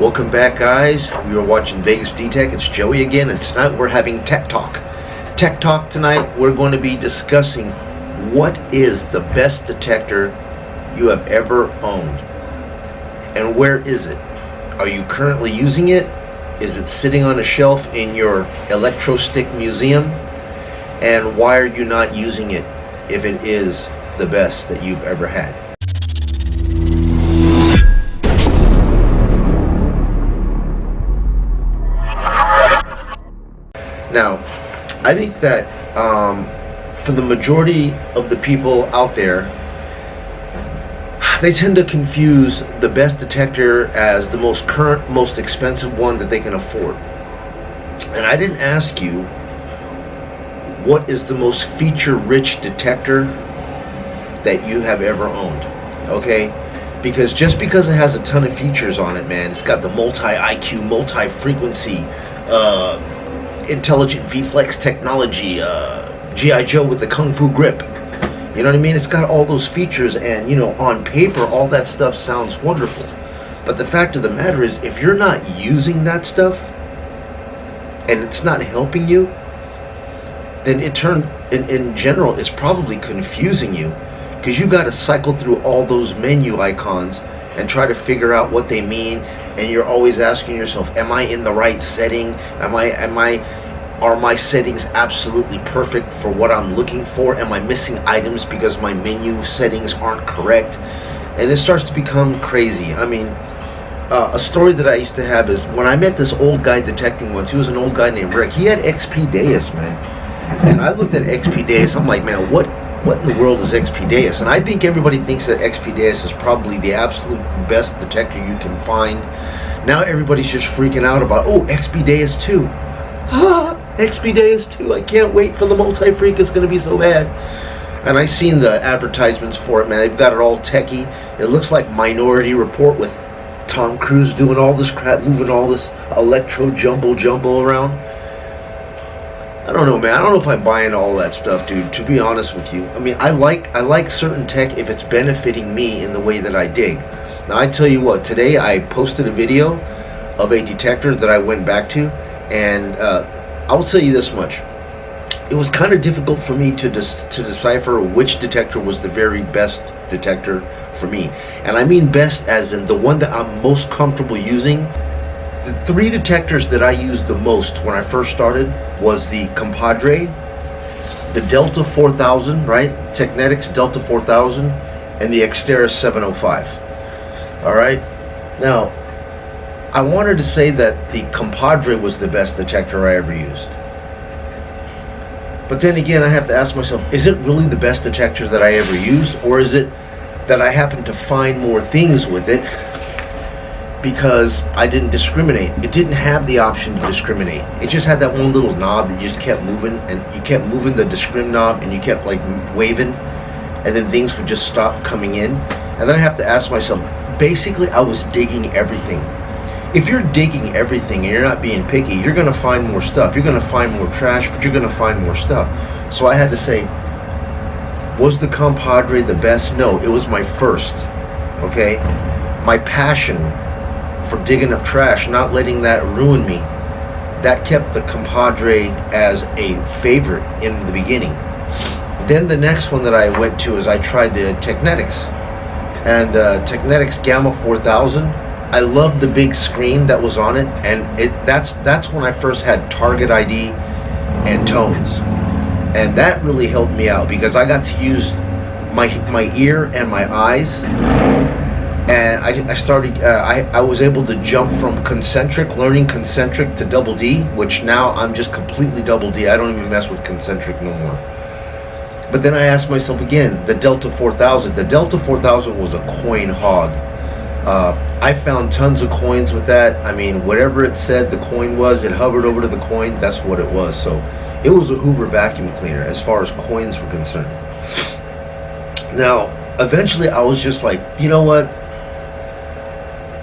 Welcome back, guys. We are watching Vegas D-Tech. It's Joey again, and tonight we're having Tech Talk. Tech Talk tonight, we're going to be discussing what is the best detector you have ever owned, and where is it? Are you currently using it? Is it sitting on a shelf in your electro-stick museum? And why are you not using it if it is the best that you've ever had? Now, I think that for the majority of the people out there, they tend to confuse the best detector as the most current, most expensive one that they can afford. And I didn't ask you what is the most feature-rich detector that you have ever owned, okay? Because just because it has a ton of features on it, man, it's got the multi-IQ, multi-frequency, intelligent V-Flex technology, G.I. Joe with the Kung Fu grip. You know what I mean? It's got all those features, and, you know, on paper, all that stuff sounds wonderful. But the fact of the matter is, if you're not using that stuff, and it's not helping you, then in general, it's probably confusing you, because you got to cycle through all those menu icons and try to figure out what they mean, and you're always asking yourself, am I in the right setting? Are my settings absolutely perfect for what I'm looking for? Am I missing items because my menu settings aren't correct? And it starts to become crazy. I mean, a story that I used to have is when I met this old guy detecting once. He was an old guy named Rick. He had XP Deus, man. And I looked at XP Deus. I'm like, man, what in the world is XP Deus? And I think everybody thinks that XP Deus is probably the absolute best detector you can find. Now everybody's just freaking out about, oh, XP Deus 2. XP Deus 2. I can't wait for the multi-freak. It's going to be so bad. And I seen the advertisements for it, man. They've got it all techie. It looks like Minority Report with Tom Cruise doing all this crap, moving all this electro jumble around. I don't know, man. I don't know if I'm buying all that stuff, dude, to be honest with you. I mean, I like certain tech if it's benefiting me in the way that I dig. Now, I tell you what, today I posted a video of a detector that I went back to, and I will tell you this much. It was kind of difficult for me to decipher which detector was the very best detector for me. And I mean best as in the one that I'm most comfortable using. The three detectors that I used the most when I first started was the Compadre, the Delta 4000, right? Technetics Delta 4000, and the X-Terra 705. All right? Now, I wanted to say that the Compadre was the best detector I ever used. But then again, I have to ask myself, is it really the best detector that I ever used? Or is it that I happen to find more things with it because I didn't discriminate? It didn't have the option to discriminate. It just had that one little knob that you just kept moving, and you kept moving the discrim knob, and you kept like waving, and then things would just stop coming in. And then I have to ask myself, basically I was digging everything. If you're digging everything and you're not being picky, you're going to find more stuff. You're going to find more trash, but you're going to find more stuff. So I had to say, was the Compadre the best? No, it was my first. Okay? My passion for digging up trash, not letting that ruin me, that kept the Compadre as a favorite in the beginning. Then the next one that I went to is I tried the Technetics. And the Technetics Gamma 4000, I loved the big screen that was on it, and that's when I first had target ID and tones. And that really helped me out because I got to use my ear and my eyes, and I started I was able to jump from learning concentric to double D, which now I'm just completely double D. I don't even mess with concentric no more. But then I asked myself again, the Delta 4000. The Delta 4000 was a coin hog. I found tons of coins with that. I mean, whatever it said the coin was, it hovered over to the coin, that's what it was. So it was a Hoover vacuum cleaner as far as coins were concerned. Now, eventually I was just like, you know what?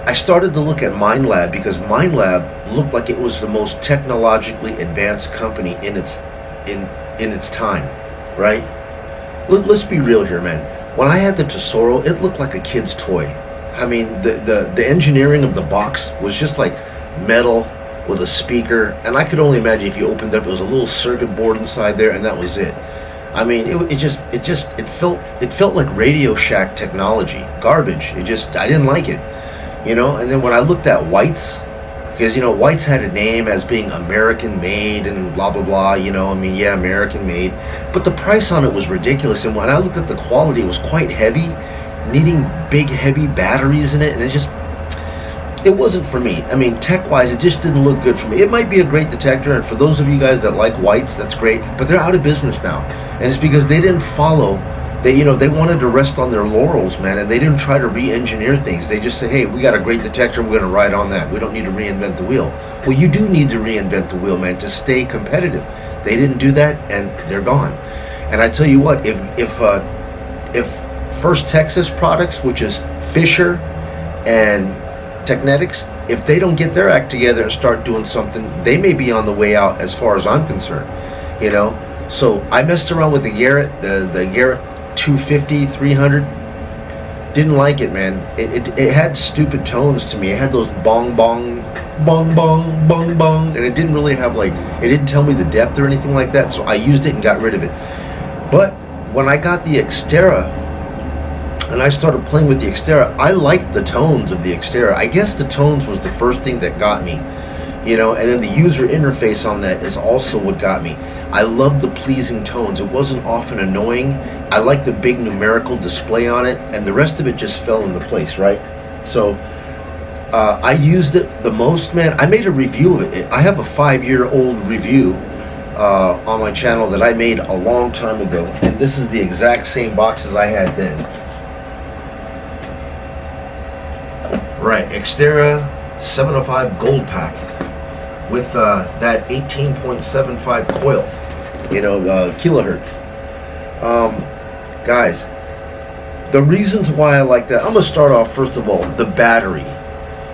I started to look at Minelab because Minelab looked like it was the most technologically advanced company in its time, right? Let's be real here, man. When I had the Tesoro, it looked like a kid's toy. I mean, the engineering of the box was just like metal with a speaker, and I could only imagine if you opened up, it was a little circuit board inside there, and that was it. I mean, it felt like Radio Shack technology, garbage. I didn't like it, you know. And then when I looked at White's, because you know White's had a name as being American made and blah blah blah, you know. I mean, yeah, American made, but the price on it was ridiculous. And when I looked at the quality, it was quite heavy, needing big heavy batteries in it, and it wasn't for me. I mean, tech-wise, it just didn't look good for me. It might be a great detector, and for those of you guys that like Whites, that's great, but they're out of business now. And it's because they didn't follow, they wanted to rest on their laurels, man, and they didn't try to re-engineer things. They just said, hey, we got a great detector, we're going to ride on that. We don't need to reinvent the wheel. Well, you do need to reinvent the wheel, man, to stay competitive. They didn't do that, and they're gone. And I tell you what, if First Texas Products, which is Fisher and Technetics, if they don't get their act together and start doing something, they may be on the way out as far as I'm concerned, you know. So I messed around with the Garrett, the Garrett 250, 300. Didn't like it, man. It had stupid tones to me. It had those bong bong, bong bong, bong bong, and it didn't really have it didn't tell me the depth or anything like that, so I used it and got rid of it. But when I got the X-Terra, and I started playing with the X-Terra, I liked the tones of the X-Terra. I guess the tones was the first thing that got me, you know, and then the user interface on that is also what got me. I loved the pleasing tones. It wasn't often annoying. I liked the big numerical display on it, and the rest of it just fell into place, right? So I used it the most, man. I made a review of it. I have a 5-year-old review on my channel that I made a long time ago, and this is the exact same boxes I had then. Right, X-Terra 705 Gold Pack with that 18.75 coil, you know, kilohertz. Guys, the reasons why I like that, I'm gonna start off first of all, the battery.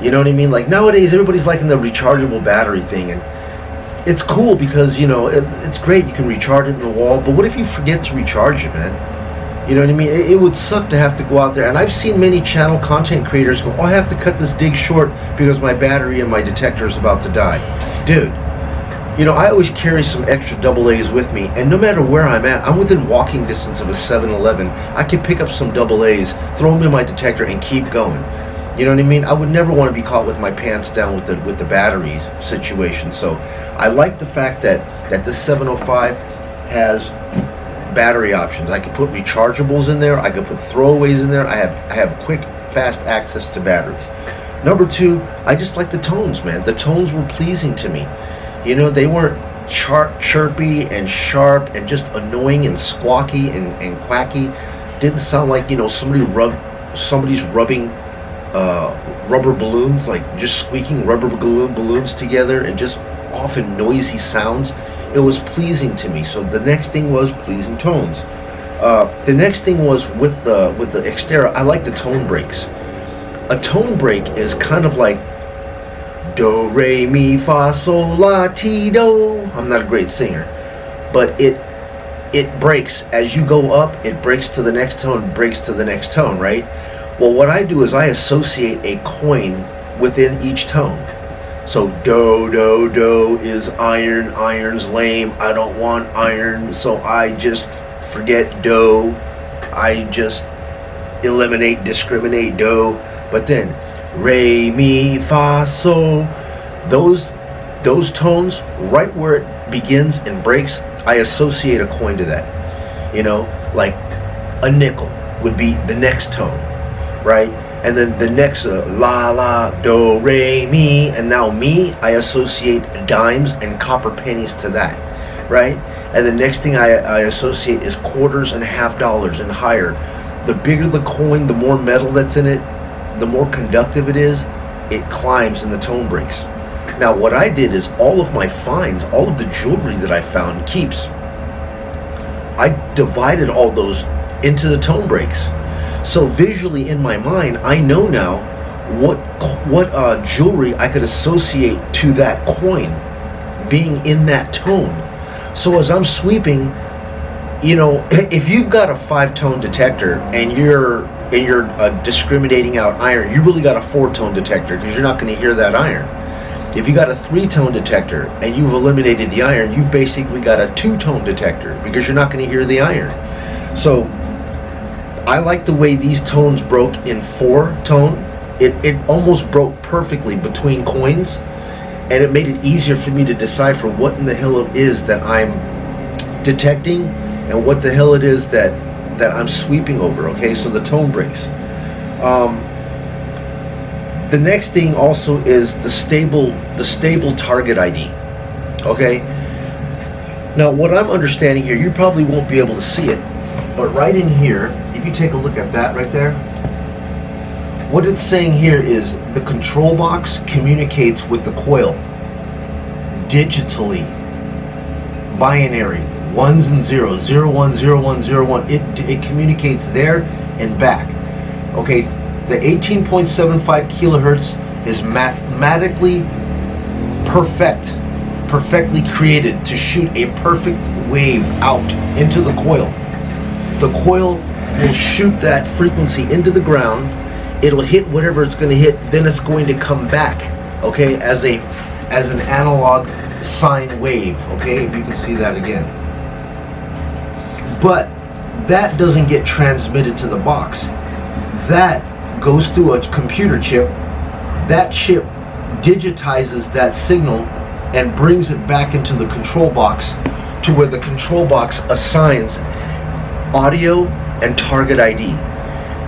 You know what I mean? Like nowadays, everybody's liking the rechargeable battery thing, and it's cool because you know it's great. You can recharge it in the wall, but what if you forget to recharge it, man? You know what I mean? It would suck to have to go out there. And I've seen many channel content creators go, oh, I have to cut this dig short because my battery and my detector is about to die. Dude, you know, I always carry some extra AA's with me. And no matter where I'm at, I'm within walking distance of a 7-Eleven. I can pick up some AA's, throw them in my detector, and keep going. You know what I mean? I would never want to be caught with my pants down with the batteries situation. So I like the fact that this 705 has battery options. I can put rechargeables in there, I can put throwaways in there. I have quick, fast access to batteries. Number two, I just like the tones, man. The tones were pleasing to me. You know, they weren't chirpy and sharp and just annoying and squawky and quacky. Didn't sound like, you know, somebody's rubbing rubber balloons, like just squeaking rubber balloons together, and just often noisy sounds. It was pleasing to me. So the next thing was pleasing tones. The next thing was with the X-Terra, I like the tone breaks. A tone break is kind of like do, re, mi, fa, sol, la, ti, do. I'm not a great singer, but it breaks as you go up. It breaks to the next tone, breaks to the next tone, right? Well, what I do is I associate a coin within each tone. So do, do, do is iron, iron's lame, I don't want iron, so I just forget do, I just eliminate, discriminate do. But then re, mi, fa, sol, those tones, right where it begins and breaks, I associate a coin to that. You know, like a nickel would be the next tone, right? And then the next la, la, do, re, mi, and now mi, I associate dimes and copper pennies to that, right? And the next thing I associate is quarters and $50 and higher. The bigger the coin, the more metal that's in it, the more conductive it is, it climbs and the tone breaks. Now what I did is all of my finds, all of the jewelry that I found keeps, I divided all those into the tone breaks. So visually in my mind, I know now what jewelry I could associate to that coin being in that tone. So as I'm sweeping, you know, if you've got a 5-tone detector and discriminating out iron, you really got a 4-tone detector because you're not going to hear that iron. If you got a 3-tone detector and you've eliminated the iron, you've basically got a 2-tone detector because you're not going to hear the iron. So I like the way these tones broke in 4-tone. It almost broke perfectly between coins, and it made it easier for me to decipher what in the hell it is that I'm detecting and what the hell it is that I'm sweeping over. Okay, so the tone breaks. The next thing also is the stable target ID. Okay, now what I'm understanding here, you probably won't be able to see it, but right in here, if you take a look at that right there, what it's saying here is the control box communicates with the coil digitally, binary, ones and zeros, 0 1 0 1 0 1. It communicates there and back. Okay, the 18.75 kilohertz is mathematically perfectly created to shoot a perfect wave out into the coil. The coil will shoot that frequency into the ground. It'll hit whatever it's going to hit, then it's going to come back, okay, as an analog sine wave. Okay, if you can see that again. But that doesn't get transmitted to the box. That goes through a computer chip. That chip digitizes that signal and brings it back into the control box, to where the control box assigns audio and target ID.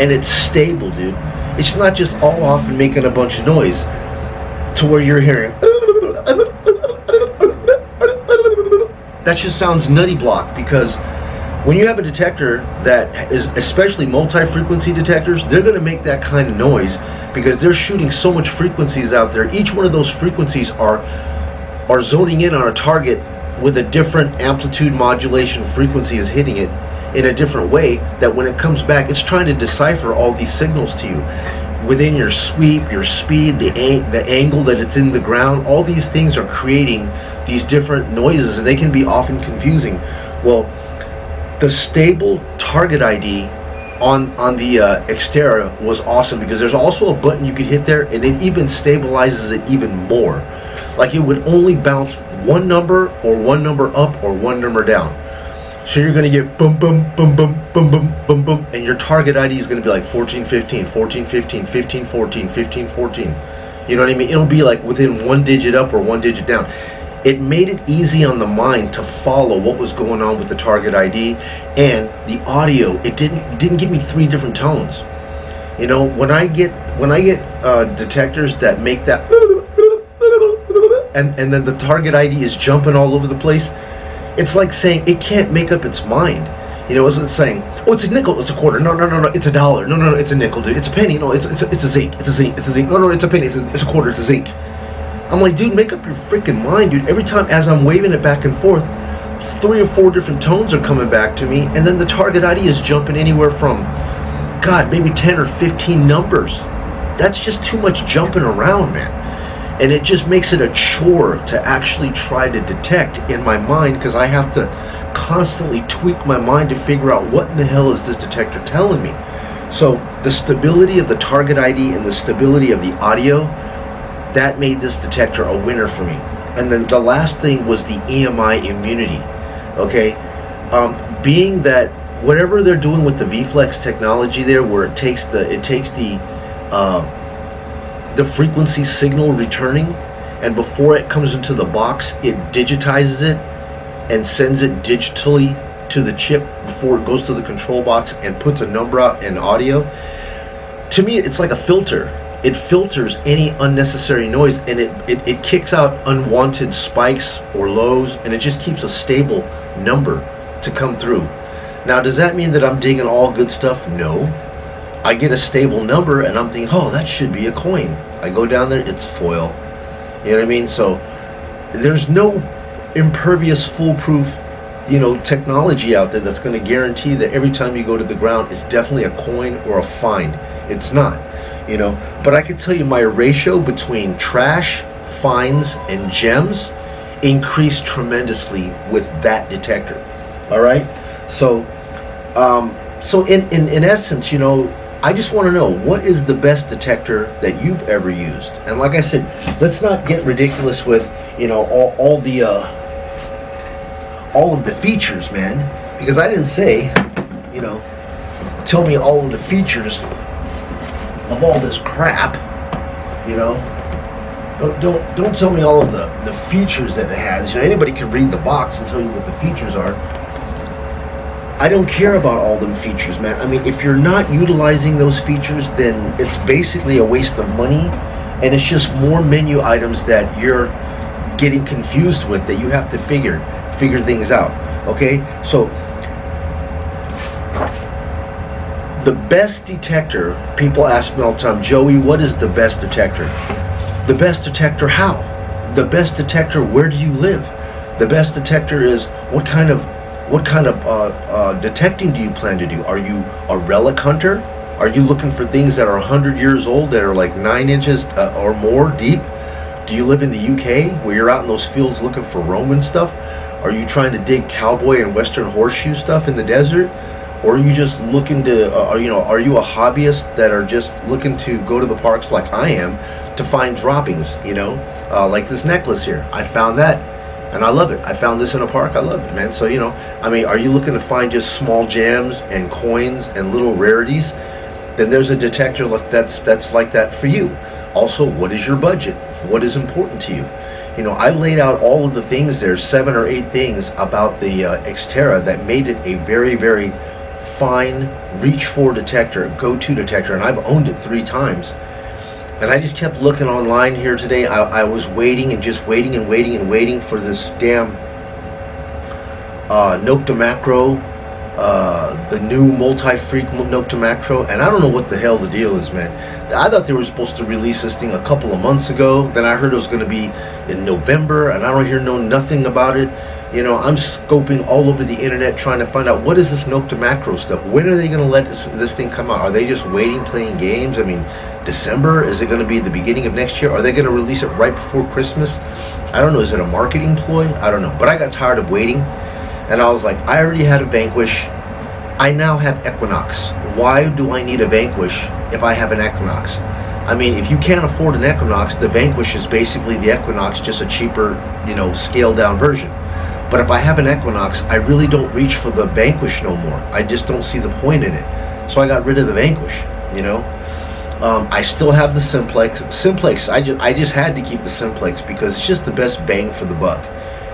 And it's stable, dude. It's not just all off and making a bunch of noise to where you're hearing that just sounds nutty block. Because when you have a detector that is, especially multi-frequency detectors, they're going to make that kind of noise because they're shooting so much frequencies out there. Each one of those frequencies are zoning in on a target with a different amplitude modulation. Frequency is hitting it in a different way, that when it comes back, it's trying to decipher all these signals to you within your sweep, your speed, the angle that it's in the ground. All these things are creating these different noises, and they can be often confusing. Well, the stable target ID on the X-Terra was awesome, because there's also a button you could hit there, and it even stabilizes it even more. Like, it would only bounce one number, or one number up, or one number down. So you're going to get boom, boom, boom, boom, boom, boom, boom, boom, and your target ID is going to be like 14, 15, 14, 15, 15, 14, 15, 14. You know what I mean? It'll be like within one digit up or one digit down. It made it easy on the mind to follow what was going on with the target ID and the audio. It didn't give me 3 different tones. You know, when I get detectors that make that and then the target ID is jumping all over the place, it's like saying it can't make up its mind. You know, it's saying, oh, it's a nickel, it's a quarter, no, it's a dollar, no, it's a nickel, dude, it's a penny, no, it's a zinc, it's a zinc, no, it's a penny, it's a quarter, it's a zinc. I'm like, dude, make up your freaking mind, dude. Every time as I'm waving it back and forth, 3 or 4 different tones are coming back to me, and then the target ID is jumping anywhere from, God, maybe 10 or 15 numbers. That's just too much jumping around, man. And it just makes it a chore to actually try to detect in my mind, because I have to constantly tweak my mind to figure out what in the hell is this detector telling me. So the stability of the target ID and the stability of the audio, that made this detector a winner for me. And then the last thing was the EMI immunity. Okay, being that whatever they're doing with the VFlex technology there, where it takes the frequency signal returning, and before it comes into the box, it digitizes it and sends it digitally to the chip before it goes to the control box and puts a number out in audio. To me, it's like a filter. It filters any unnecessary noise, and it kicks out unwanted spikes or lows, and it just keeps a stable number to come through. Now, does that mean that I'm digging all good stuff? No. I get a stable number, and I'm thinking, oh, that should be a coin. I go down there, it's foil. You know what I mean? So there's no impervious, foolproof, technology out there that's going to guarantee that every time you go to the ground, it's definitely a coin or a find. It's not, But I can tell you my ratio between trash, finds, and gems increased tremendously with that detector. All right? So in essence, I just want to know, what is the best detector that you've ever used? And like I said, let's not get ridiculous with, you know, all of the features, man, because I didn't say, you know, tell me all of the features of all this crap, you know. Don't tell me all of the features that it has. You know, anybody can read the box and tell you what the features are. I don't care about all them features, man. I mean, if you're not utilizing those features, then it's basically a waste of money, and it's just more menu items that you're getting confused with, that you have to figure things out. Okay, so the best detector, people ask me all the time, Joey, what is the best detector? The best detector how? The best detector, where do you live? The best detector is what kind of detecting do you plan to do? Are you a relic hunter? Are you looking for things that are 100 years old, that are like 9 inches or more deep? Do you live in the UK where you're out in those fields looking for Roman stuff? Are you trying to dig cowboy and western horseshoe stuff in the desert? Or are you just looking to, are you a hobbyist that are just looking to go to the parks like I am to find droppings, you know, like this necklace here? I found that and I love it. I found this in a park. I love it, man. So, you know, I mean, are you looking to find just small gems and coins and little rarities? Then there's a detector that's like that for you. Also, what is your budget? What is important to you? You know, I laid out all of the things. There's 7 or 8 things about the X-Terra that made it a very, very fine reach for detector, go-to detector, and I've owned it 3 times. And I just kept looking online here today. I was waiting and just waiting and waiting and waiting for this damn Nokta Makro, the new multi-freak Nokta Makro, and I don't know what the hell the deal is, man. I thought they were supposed to release this thing a couple of months ago. Then I heard it was going to be in November, and I don't hear nothing about it. You know, I'm scoping all over the internet trying to find out, what is this Nokta Makro stuff? When are they going to let this thing come out? Are they just waiting, playing games? I mean, December? Is it going to be the beginning of next year? Are they going to release it right before Christmas? I don't know. Is it a marketing ploy? I don't know. But I got tired of waiting, and I was like, I already had a Vanquish. I now have Equinox. Why do I need a Vanquish if I have an Equinox? I mean, if you can't afford an Equinox, the Vanquish is basically the Equinox, just a cheaper, you know, scaled down version. But if I have an Equinox, I really don't reach for the Vanquish no more. I just don't see the point in it. So I got rid of the Vanquish, you know. I still have the Simplex. I just had to keep the Simplex because it's just the best bang for the buck.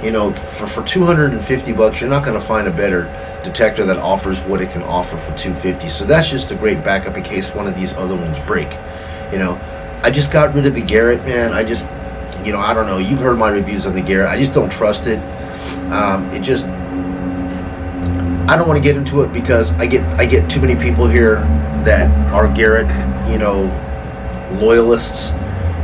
You know, for $250, you're not going to find a better detector that offers what it can offer for $250. So that's just a great backup in case one of these other ones break. You know, I just got rid of the Garrett, man. I just, you know, I don't know. You've heard my reviews of the Garrett. I just don't trust it. It just, I don't want to get into it because I get too many people here that are Garrett, you know, loyalists,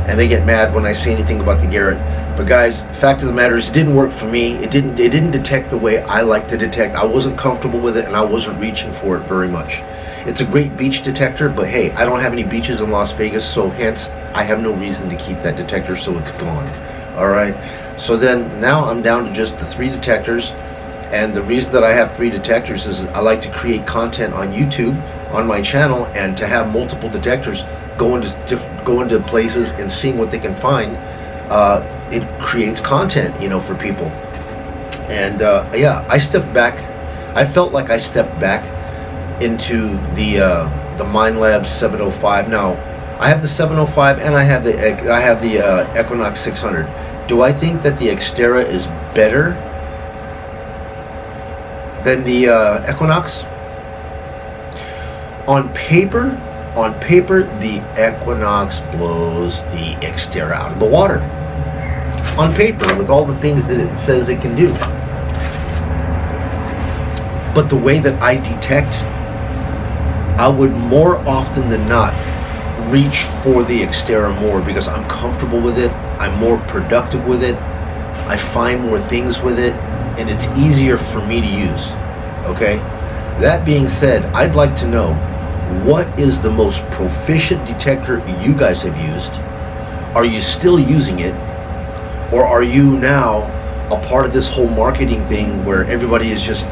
and they get mad when I say anything about the Garrett. But guys, fact of the matter is, it didn't work for me. It didn't detect the way I like to detect. I wasn't comfortable with it, and I wasn't reaching for it very much. It's a great beach detector, but hey, I don't have any beaches in Las Vegas, so hence I have no reason to keep that detector, so it's gone. All right. So then now I'm down to just the 3 detectors, and the reason that I have 3 detectors is I like to create content on YouTube on my channel, and to have multiple detectors go into places and seeing what they can find. It creates content, you know, for people. And yeah, I stepped back. I felt like I stepped back into the Minelab 705. Now I have the 705 and I have the Equinox 600. Do I think that the X-Terra is better than the Equinox? On paper, the Equinox blows the X-Terra out of the water. On paper, with all the things that it says it can do. But the way that I detect, I would more often than not reach for the X-Terra more because I'm comfortable with it, I'm more productive with it, I find more things with it, and it's easier for me to use. Okay? That being said, I'd like to know, what is the most proficient detector you guys have used? Are you still using it? Or are you now a part of this whole marketing thing where everybody is just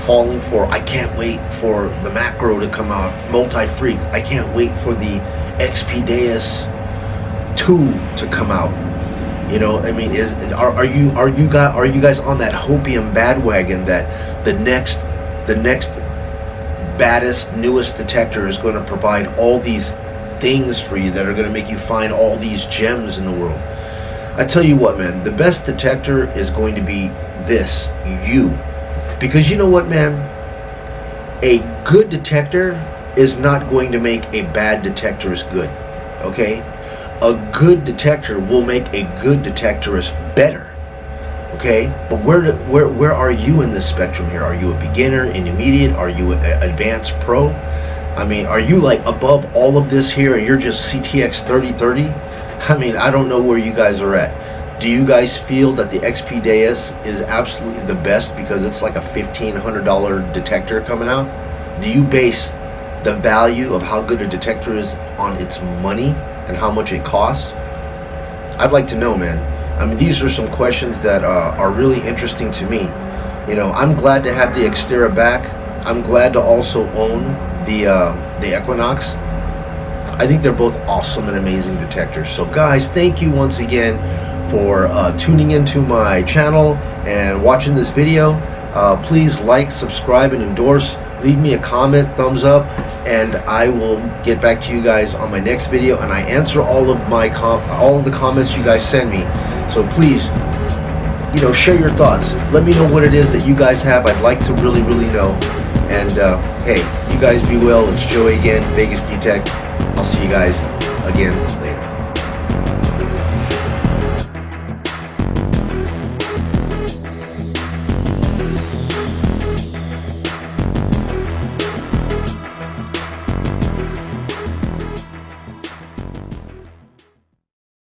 falling for, I can't wait for the Makro to come out, multi-freak. I can't wait for the Xpedeus 2 to come out. You know, I mean, are you guys on that hopium bandwagon that the next baddest, newest detector is going to provide all these things for you that are going to make you find all these gems in the world? I tell you what, man, the best detector is going to be this, you. Because you know what, man? A good detector is not going to make a bad detectorist good, okay? A good detector will make a good detectorist better, okay? But where are you in this spectrum here? Are you a beginner, intermediate? Are you an advanced pro? I mean, are you like above all of this here and you're just CTX 3030? I mean, I don't know where you guys are at. Do you guys feel that the Xpedeus is absolutely the best because it's like a $1,500 detector coming out? Do you base the value of how good a detector is on its money and how much it costs? I'd like to know, man. I mean, these are some questions that are really interesting to me. You know, I'm glad to have the X-Terra back. I'm glad to also own the Equinox. I think they're both awesome and amazing detectors. So guys, thank you once again for tuning into my channel and watching this video. Please like, subscribe, and endorse. Leave me a comment, thumbs up, and I will get back to you guys on my next video. And I answer all of the comments you guys send me. So please, you know, share your thoughts. Let me know what it is that you guys have. I'd like to really know. And hey, you guys be well. It's Joey again, Vegas Detect. I'll see you guys again